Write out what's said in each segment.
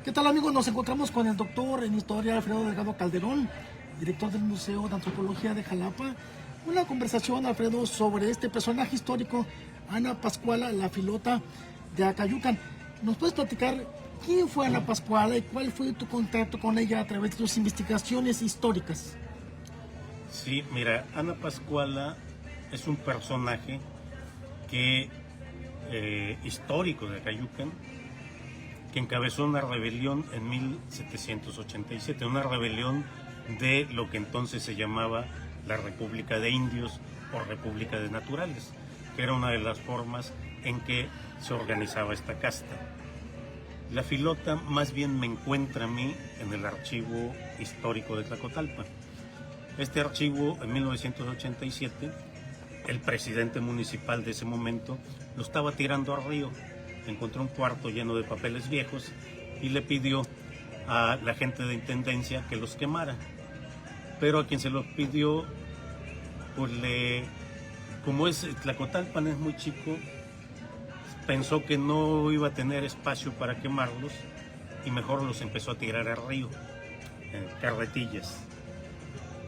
¿Qué tal, amigos? Nos encontramos con el doctor en Historia Alfredo Delgado Calderón, director del Museo de Antropología de Jalapa. Una conversación, Alfredo, sobre este personaje histórico, Ana Pascuala, la filota de Acayucan. ¿Nos puedes platicar quién fue Ana Pascuala y cuál fue tu contacto con ella a través de tus investigaciones históricas? Sí, mira, Ana Pascuala es un personaje que histórico de Acayucan, que encabezó una rebelión en 1787, una rebelión de lo que entonces se llamaba la República de Indios o República de Naturales, que era una de las formas en que se organizaba esta casta. La filota más bien me encuentra a mí en el archivo histórico de Tlacotalpan. Este archivo, en 1987, el presidente municipal de ese momento lo estaba tirando al río. Encontró un cuarto lleno de papeles viejos y le pidió a la gente de intendencia que los quemara. Pero a quien se los pidió, pues como Tlacotalpan es muy chico, pensó que no iba a tener espacio para quemarlos y mejor los empezó a tirar al río, en carretillas.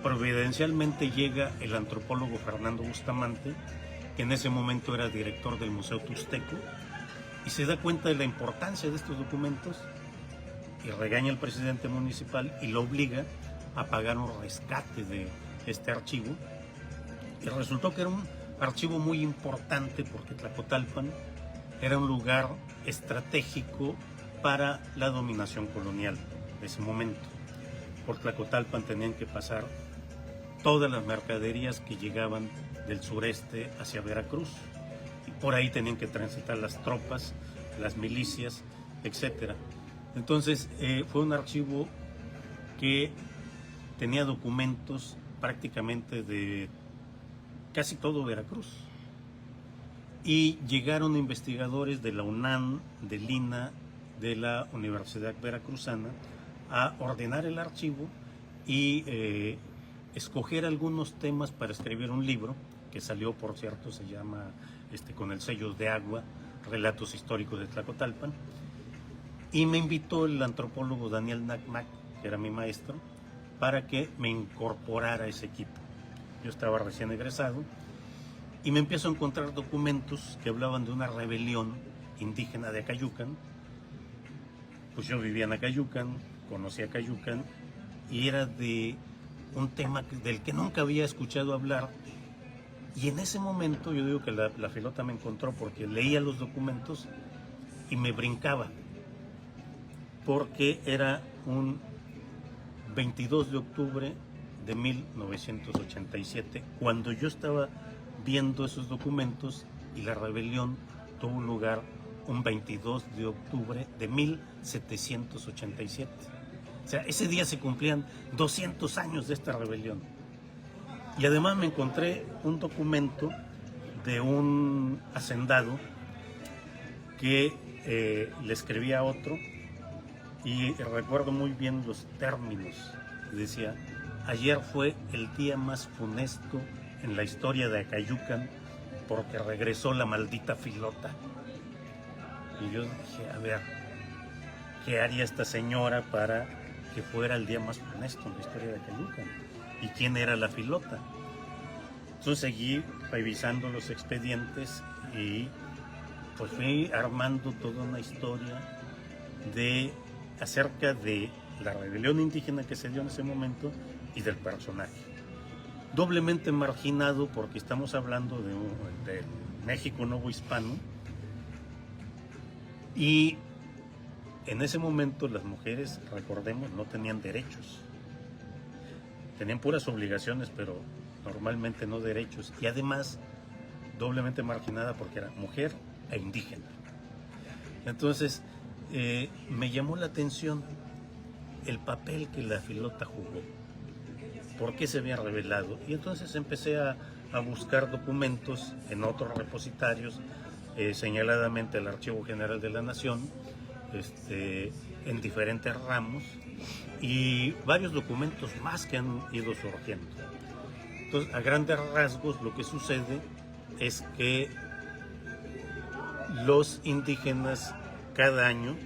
Providencialmente llega el antropólogo Fernando Bustamante, que en ese momento era director del Museo Tuxteco, y se da cuenta de la importancia de estos documentos y regaña al presidente municipal y lo obliga a pagar un rescate de este archivo. Y resultó que era un archivo muy importante porque Tlacotalpan era un lugar estratégico para la dominación colonial de ese momento. Por Tlacotalpan tenían que pasar todas las mercaderías que llegaban del sureste hacia Veracruz. Y por ahí tenían que transitar las tropas, las milicias, etc. Entonces fue un archivo que tenía documentos prácticamente de casi todo Veracruz. Y llegaron investigadores de la UNAM, del INA, de la Universidad Veracruzana, a ordenar el archivo y escoger algunos temas para escribir un libro, que salió, por cierto, se llama con el sello de Agua, Relatos Históricos de Tlacotalpan. Y me invitó el antropólogo Daniel Nacmac, que era mi maestro, para que me incorporara a ese equipo. Yo estaba recién egresado y me empiezo a encontrar documentos que hablaban de una rebelión indígena de Acayucan. Pues yo vivía en Acayucan, conocí a Acayucan y era de un tema del que nunca había escuchado hablar. Y en ese momento yo digo que la filota me encontró porque leía los documentos y me brincaba, porque era un 22 de octubre de 1987, cuando yo estaba viendo esos documentos y la rebelión tuvo lugar un 22 de octubre de 1787. O sea, ese día se cumplían 200 años de esta rebelión. Y además me encontré un documento de un hacendado que le escribía a otro, y recuerdo muy bien los términos. Decía: ayer fue el día más funesto en la historia de Acayucan porque regresó la maldita filota. Y yo dije, a ver, ¿qué haría esta señora para que fuera el día más funesto en la historia de Acayucan? ¿Y quién era la filota? Entonces seguí revisando los expedientes y pues fui armando toda una historia acerca de la rebelión indígena que se dio en ese momento y del personaje. Doblemente marginado porque estamos hablando de México Nuevo Hispano, y en ese momento las mujeres, recordemos, no tenían derechos. Tenían puras obligaciones, pero normalmente no derechos. Y además, doblemente marginada porque era mujer e indígena. Entonces, me llamó la atención el papel que la filota jugó. ¿Por qué se había revelado? Y entonces empecé a buscar documentos en otros repositorios, señaladamente el Archivo General de la Nación, en diferentes ramos, y varios documentos más que han ido surgiendo. Entonces, a grandes rasgos, lo que sucede es que los indígenas cada año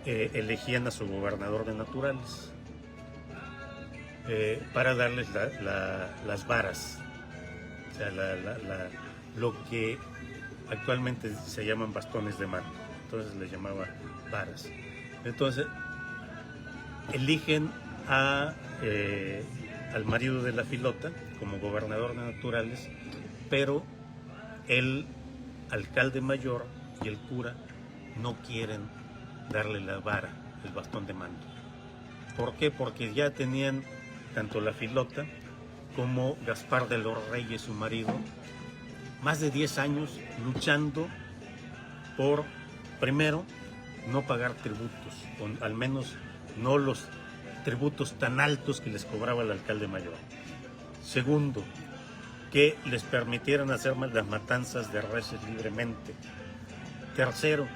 elegían a su gobernador de naturales para darles las varas, o sea, lo que actualmente se llaman bastones de mando, entonces les llamaba varas. Entonces eligen al marido de la Filota como gobernador de naturales, pero el alcalde mayor y el cura no quieren darle la vara, el bastón de mando. ¿Por qué? Porque ya tenían tanto la Filota como Gaspar de los Reyes, su marido, más de 10 años luchando por, primero, no pagar tributos, o al menos no los tributos tan altos que les cobraba el alcalde mayor. Segundo, que les permitieran hacer las matanzas de reses libremente. Tercero,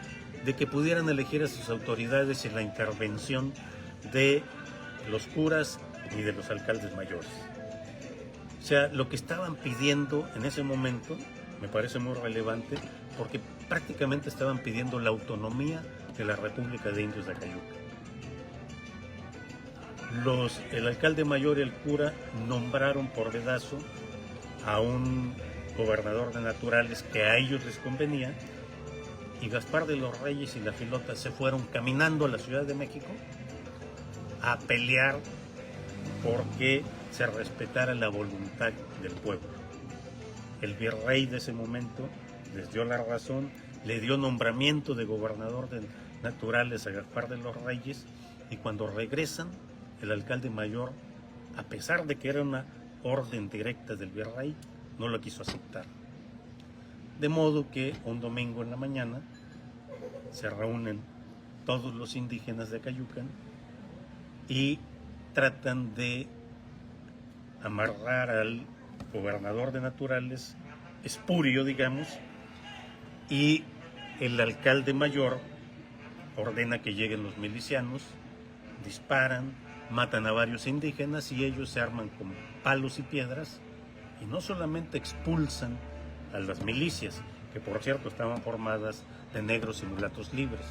de que pudieran elegir a sus autoridades sin la intervención de los curas y de los alcaldes mayores. O sea, lo que estaban pidiendo en ese momento me parece muy relevante, porque prácticamente estaban pidiendo la autonomía de la República de Indios de Acayuca. El alcalde mayor y el cura nombraron por dedazo a un gobernador de naturales que a ellos les convenía, y Gaspar de los Reyes y la Filota se fueron caminando a la Ciudad de México a pelear porque se respetara la voluntad del pueblo. El virrey de ese momento les dio la razón, le dio nombramiento de gobernador de naturales a Gaspar de los Reyes, y cuando regresan, el alcalde mayor, a pesar de que era una orden directa del virrey, no lo quiso aceptar. De modo que un domingo en la mañana se reúnen todos los indígenas de Acayucan y tratan de amarrar al gobernador de naturales, espurio, digamos, y el alcalde mayor ordena que lleguen los milicianos, disparan, matan a varios indígenas y ellos se arman con palos y piedras, y no solamente expulsan a las milicias, que por cierto estaban formadas de negros y mulatos libres,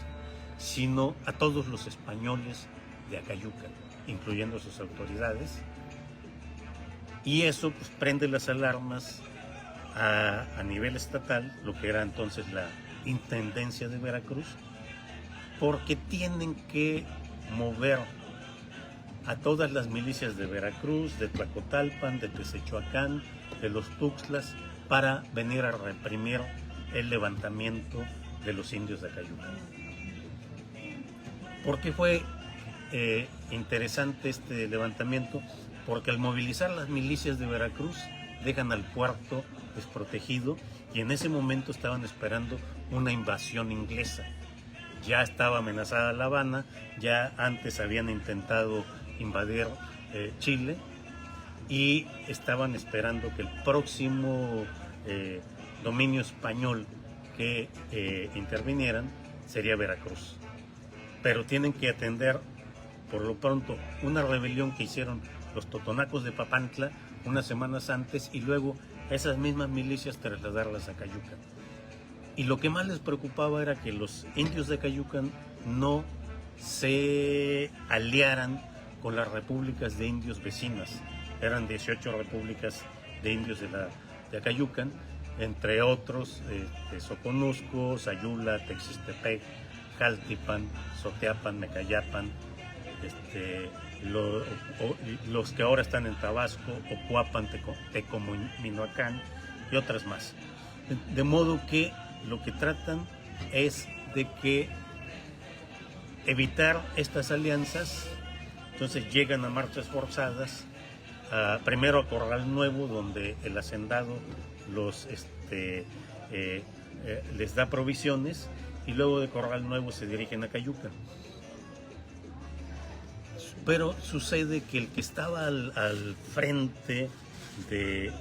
sino a todos los españoles de Acayucan, incluyendo sus autoridades, y eso pues prende las alarmas a nivel estatal, lo que era entonces la Intendencia de Veracruz, porque tienen que mover a todas las milicias de Veracruz, de Tlacotalpan, de Tezechuacán, de los Tuxtlas, para venir a reprimir el levantamiento de los indios de Acayucan. ¿Por qué fue interesante este levantamiento? Porque al movilizar las milicias de Veracruz dejan al puerto desprotegido, y en ese momento estaban esperando una invasión inglesa. Ya estaba amenazada La Habana, ya antes habían intentado invadir Chile, y estaban esperando que el próximo dominio español que intervinieran sería Veracruz. Pero tienen que atender por lo pronto una rebelión que hicieron los totonacos de Papantla unas semanas antes, y luego esas mismas milicias trasladarlas a Acayucan. Y lo que más les preocupaba era que los indios de Acayucan no se aliaran con las repúblicas de indios vecinas. Eran 18 repúblicas de indios de Acayucan, entre otros Soconusco, Sayula, Texistepec, Jaltipan, Soteapan, Mecayapan, los que ahora están en Tabasco, Ocuapan, Tecominoacán y otras más. De modo que lo que tratan es de que evitar estas alianzas. Entonces llegan a marchas forzadas, primero a Corral Nuevo, donde el hacendado les da provisiones, y luego de Corral Nuevo se dirigen a Acayucan. Pero sucede que el que estaba al frente de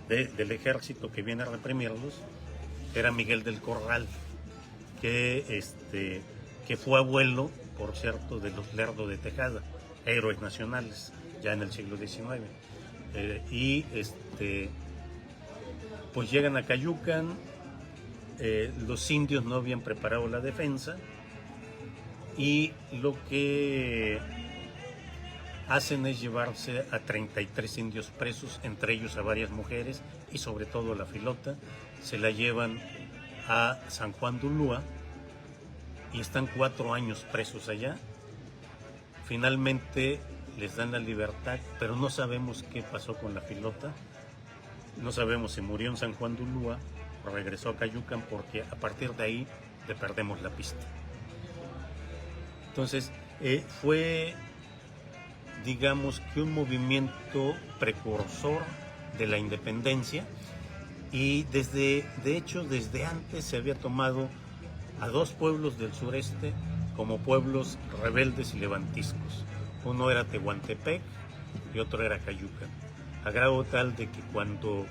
del ejército que viene a reprimirlos era Miguel del Corral, que fue abuelo, por cierto, de los Lerdo de Tejada, héroes nacionales ya en el siglo XIX. Pues llegan a Acayucan, los indios no habían preparado la defensa y lo que hacen es llevarse a 33 indios presos, entre ellos a varias mujeres y sobre todo a la Filota. Se la llevan a San Juan de Ulúa y están 4 años presos allá. Finalmente les dan la libertad, pero no sabemos qué pasó con la Filota. No sabemos si murió en San Juan de Ulúa o regresó a Cayucan, porque a partir de ahí le perdemos la pista. Entonces, fue, digamos que un movimiento precursor de la independencia, y de hecho, desde antes se había tomado a 2 pueblos del sureste como pueblos rebeldes y levantiscos. Uno era Tehuantepec y otro era Cayucan, a grado tal de que cuando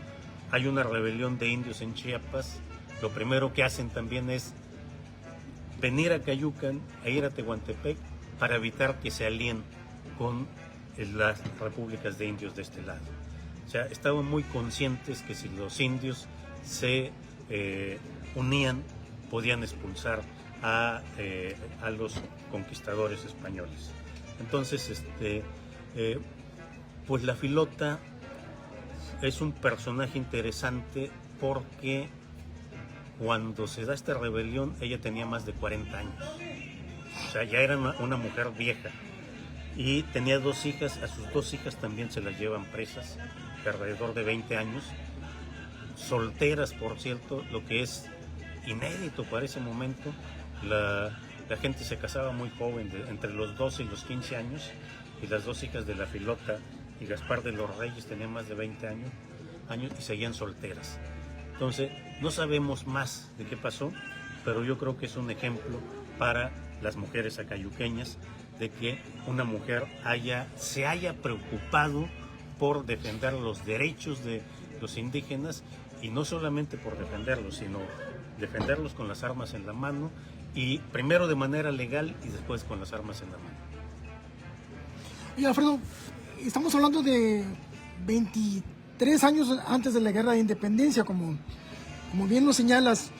hay una rebelión de indios en Chiapas, lo primero que hacen también es venir a Cayucan e ir a Tehuantepec para evitar que se alíen con las repúblicas de indios de este lado. O sea, estaban muy conscientes que si los indios se unían, podían expulsar a los conquistadores españoles. Entonces, pues la Filota es un personaje interesante porque cuando se da esta rebelión ella tenía más de 40 años. O sea, ya era una mujer vieja y tenía 2 hijas. A sus 2 hijas también se las llevan presas, de alrededor de 20 años, solteras, por cierto, lo que es inédito para ese momento. La gente se casaba muy joven, entre los 12 y los 15 años, y las 2 hijas de la Filota y Gaspar de los Reyes tenían más de 20 años y seguían solteras. Entonces, no sabemos más de qué pasó, pero yo creo que es un ejemplo para las mujeres acayuqueñas de que una mujer se haya preocupado por defender los derechos de los indígenas, y no solamente por defenderlos, sino defenderlos con las armas en la mano, y primero de manera legal y después con las armas en la mano. Y Alfredo, estamos hablando de 23 años antes de la Guerra de Independencia, como bien lo señalas.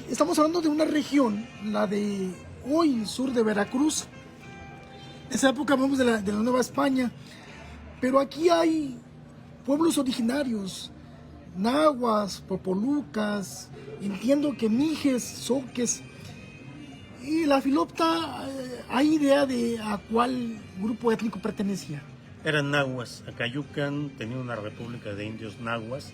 Estamos hablando de una región, la de hoy, sur de Veracruz. En esa época hablamos de la Nueva España, pero aquí hay pueblos originarios, nahuas, popolucas, entiendo que mijes, zoques. Y la Filota, ¿hay idea de a cuál grupo étnico pertenecía? Eran nahuas. Acayucan tenía una república de indios nahuas,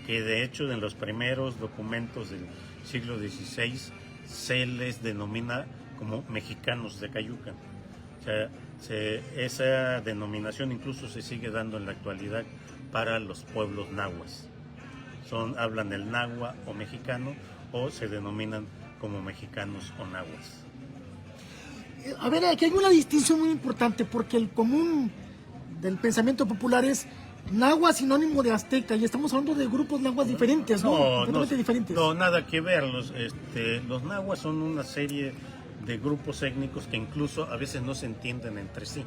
que de hecho en los primeros documentos del siglo XVI se les denomina como mexicanos de Acayucan. O sea, esa denominación incluso se sigue dando en la actualidad para los pueblos nahuas. Hablan el nahua o mexicano, o se denominan como mexicanos o nahuas. A ver, aquí hay una distinción muy importante, porque el común del pensamiento popular es nahua sinónimo de azteca, y estamos hablando de grupos nahuas diferentes, ¿no? Completamente diferentes. No, nada que ver. Los nahuas son una serie de grupos étnicos que incluso a veces no se entienden entre sí.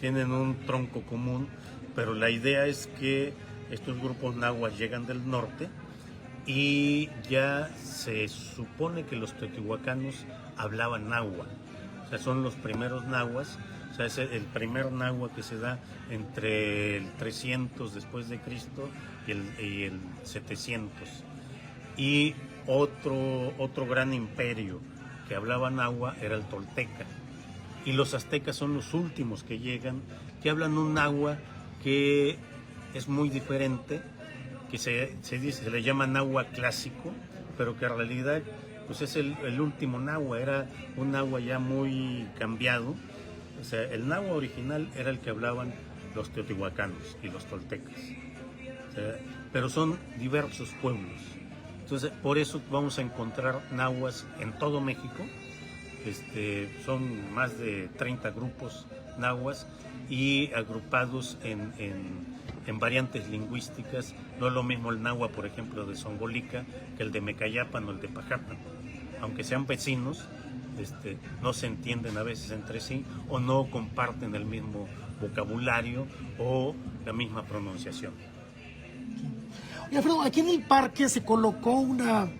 Tienen un tronco común, pero la idea es que estos grupos nahuas llegan del norte y ya se supone que los teotihuacanos hablaban nahua. O sea, son los primeros nahuas. O sea, es el primer nahua que se da entre el 300 después de Cristo y el 700. Y otro gran imperio que hablaba nahua era el tolteca. Y los aztecas son los últimos que llegan, que hablan un nahua que es muy diferente, que se le llama nahua clásico, pero que en realidad pues es el último nahua. Era un nahua ya muy cambiado. O sea, el nahua original era el que hablaban los teotihuacanos y los toltecas. O sea, pero son diversos pueblos. Entonces, por eso vamos a encontrar nahuas en todo México. Son más de 30 grupos nahuas y agrupados en variantes lingüísticas. No es lo mismo el nahua, por ejemplo, de Zongolica que el de Mecayapan o el de Pajapan. Aunque sean vecinos, no se entienden a veces entre sí, o no comparten el mismo vocabulario o la misma pronunciación. Y Alfredo, aquí en el parque se colocó una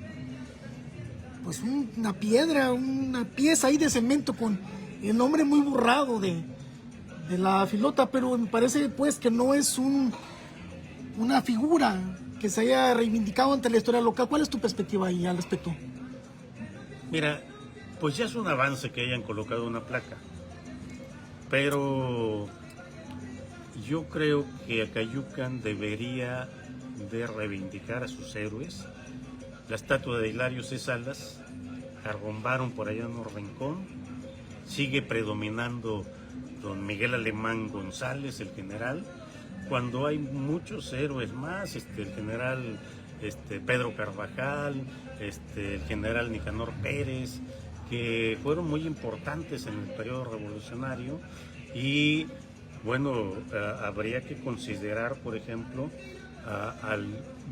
pues una piedra, una pieza ahí de cemento con el nombre muy borrado de la Filota, pero me parece pues que no es una figura que se haya reivindicado ante la historia local. ¿Cuál es tu perspectiva ahí al respecto? Mira, pues ya es un avance que hayan colocado una placa, pero yo creo que Acayucan debería de reivindicar a sus héroes. La estatua de Hilario C. Salas arrombaron por allá en un rincón, sigue predominando don Miguel Alemán González, el general, cuando hay muchos héroes más, el general Pedro Carvajal, el general Nicanor Pérez, que fueron muy importantes en el periodo revolucionario. Y bueno, habría que considerar, por ejemplo,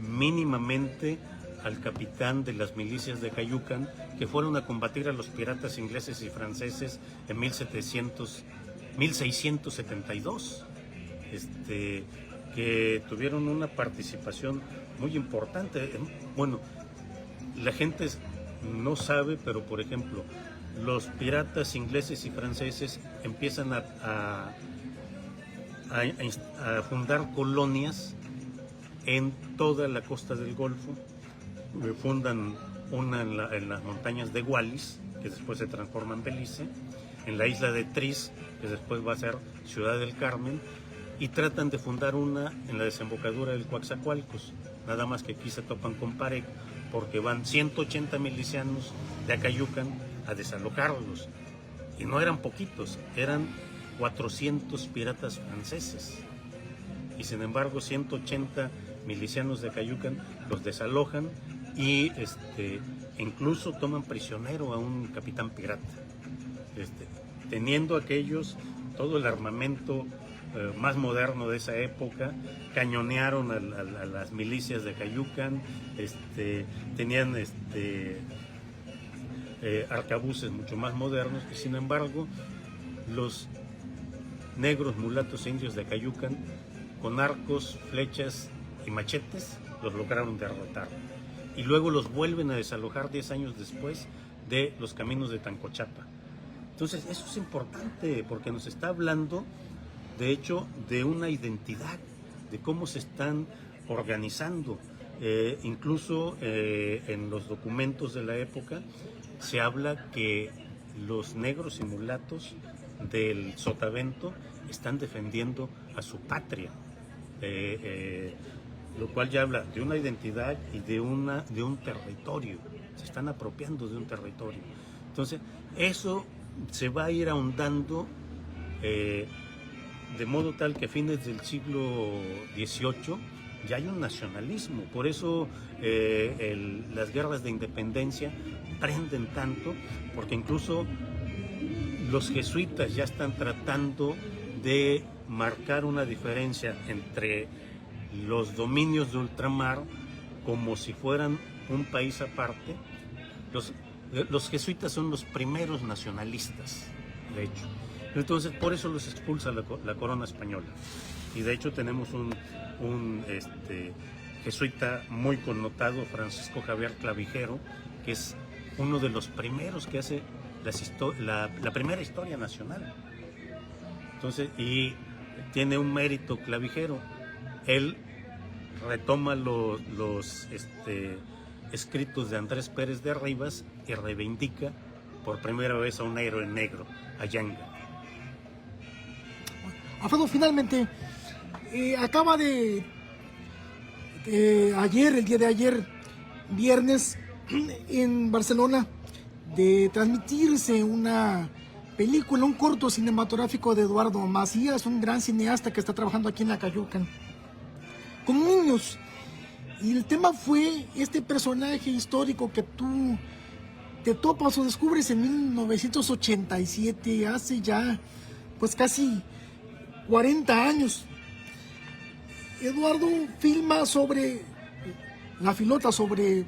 mínimamente al capitán de las milicias de Acayucan, que fueron a combatir a los piratas ingleses y franceses en 1672, que tuvieron una participación muy importante. Bueno, la gente no sabe, pero por ejemplo, los piratas ingleses y franceses empiezan a fundar colonias en toda la costa del Golfo. Fundan una en las montañas de Wallis, que después se transforma en Belice, en la isla de Tris, que después va a ser Ciudad del Carmen, y tratan de fundar una en la desembocadura del Coatzacoalcos. Nada más que aquí se topan con pared, porque van 180 milicianos de Acayucan a desalojarlos. Y no eran poquitos, eran 400 piratas franceses. Y sin embargo 180 milicianos de Acayucan los desalojan y incluso toman prisionero a un capitán pirata. Teniendo aquellos todo el armamento más moderno de esa época, cañonearon a las milicias de Acayucan, tenían arcabuces mucho más modernos, y sin embargo los negros, mulatos e indios de Acayucan, con arcos, flechas y machetes, los lograron derrotar. Y luego los vuelven a desalojar 10 años después de los caminos de Tancochapa. Entonces eso es importante porque nos está hablando, de hecho, de una identidad, de cómo se están organizando. Incluso en los documentos de la época se habla que los negros y mulatos del Sotavento están defendiendo a su patria, lo cual ya habla de una identidad y de un territorio. Se están apropiando de un territorio. Entonces eso se va a ir ahondando de modo tal que a fines del siglo XVIII ya hay un nacionalismo. Por eso las guerras de independencia prenden tanto, porque incluso los jesuitas ya están tratando de marcar una diferencia entre los dominios de ultramar como si fueran un país aparte. Los jesuitas son los primeros nacionalistas, de hecho. Entonces, por eso los expulsa la corona española. Y de hecho tenemos un jesuita muy connotado, Francisco Javier Clavijero, que es uno de los primeros que hace la primera historia nacional. Entonces, y tiene un mérito Clavijero. Él retoma los escritos de Andrés Pérez de Rivas y reivindica por primera vez a un héroe negro, a Yanga. Alfredo, finalmente, acaba el día de ayer, viernes, en Barcelona, de transmitirse una película, un corto cinematográfico de Eduardo Macías, un gran cineasta que está trabajando aquí en Acayucan, con niños. Y el tema fue este personaje histórico que tú te topas o descubres en 1987, hace ya pues casi 40 años. Eduardo filma sobre la Filota, sobre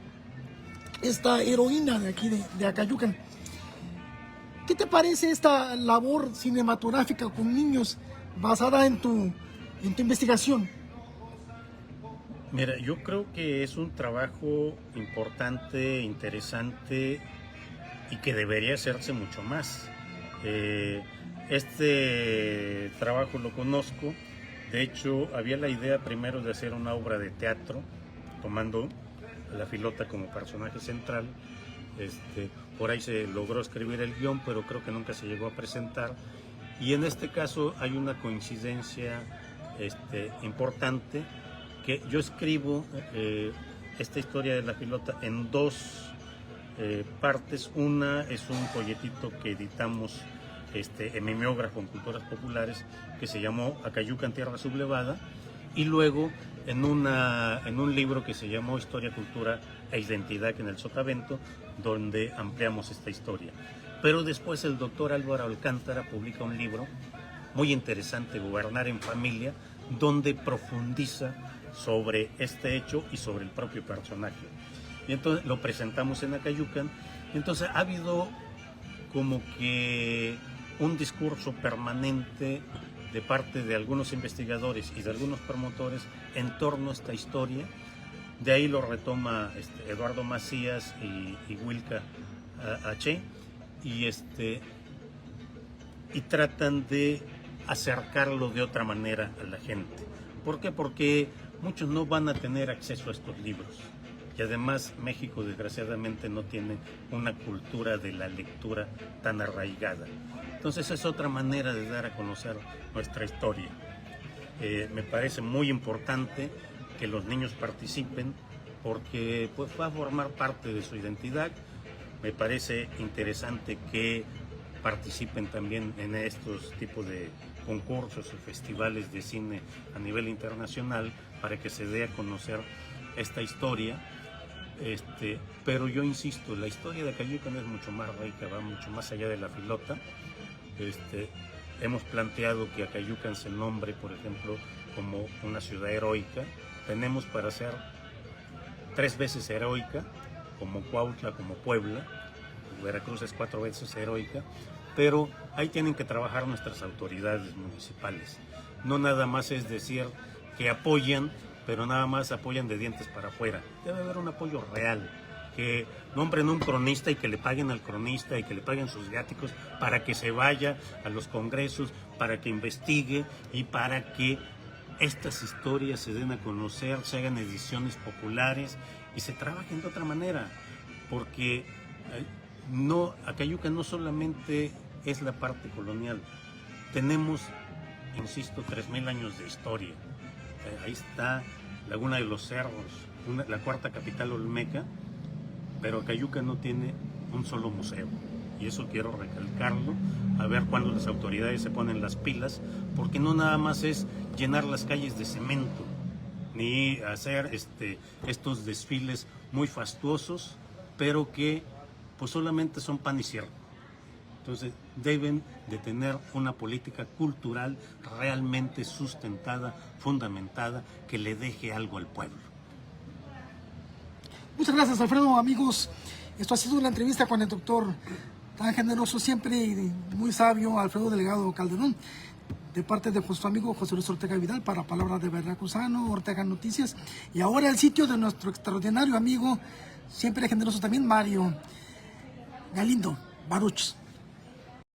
esta heroína de aquí de Acayucan. ¿Qué te parece esta labor cinematográfica con niños basada en tu investigación? Mira, yo creo que es un trabajo importante, interesante y que debería hacerse mucho más. Este trabajo lo conozco. De hecho, había la idea primero de hacer una obra de teatro, tomando a la Filota como personaje central. Por ahí se logró escribir el guión, pero creo que nunca se llegó a presentar. Y en este caso hay una coincidencia importante, que yo escribo esta historia de la Filota en dos partes. Una es un folletito que editamos en mimeógrafo en Culturas Populares, que se llamó Acayucan, Tierra Sublevada, y luego en un libro que se llamó Historia, Cultura e Identidad en el Sotavento, donde ampliamos esta historia. Pero después el doctor Álvaro Alcántara publica un libro muy interesante, Gobernar en Familia, donde profundiza sobre este hecho y sobre el propio personaje. Y entonces lo presentamos en Acayucan. Y entonces ha habido como que un discurso permanente de parte de algunos investigadores y de algunos promotores en torno a esta historia. De ahí lo retoma Eduardo Macías y Wilka H. Y tratan de acercarlo de otra manera a la gente. ¿Por qué? Porque muchos no van a tener acceso a estos libros. Y además México desgraciadamente no tiene una cultura de la lectura tan arraigada. Entonces es otra manera de dar a conocer nuestra historia. Me parece muy importante que los niños participen, porque pues, va a formar parte de su identidad. Me parece interesante que participen también en estos tipos de concursos o festivales de cine a nivel internacional, para que se dé a conocer esta historia. Pero yo insisto, la historia de Acayucan es mucho más rica, va mucho más allá de la Filota. Hemos planteado que Acayucan se nombre, por ejemplo, como una ciudad heroica. Tenemos para ser 3 veces heroica, como Cuautla, como Puebla. Veracruz es 4 veces heroica, pero ahí tienen que trabajar nuestras autoridades municipales. No nada más es decir que apoyan, pero nada más apoyan de dientes para afuera. Debe haber un apoyo real, que nombren un cronista y que le paguen al cronista y que le paguen sus viáticos para que se vaya a los congresos, para que investigue y para que estas historias se den a conocer, se hagan ediciones populares y se trabajen de otra manera, porque Acayucan no solamente es la parte colonial, tenemos, insisto, 3000 años de historia. Ahí está Laguna de los Cerros, la cuarta capital olmeca, pero Acayucan no tiene un solo museo. Y eso quiero recalcarlo, a ver cuándo las autoridades se ponen las pilas, porque no nada más es llenar las calles de cemento, ni hacer estos desfiles muy fastuosos, pero que pues solamente son pan y circo. Entonces deben de tener una política cultural realmente sustentada, fundamentada, que le deje algo al pueblo. Muchas gracias, Alfredo. Amigos, esto ha sido una entrevista con el doctor tan generoso siempre y muy sabio, Alfredo Delgado Calderón, de parte de su amigo José Luis Ortega Vidal para Palabras de Veracruzano, Ortega Noticias. Y ahora el sitio de nuestro extraordinario amigo, siempre generoso también, Mario Galindo Baruch.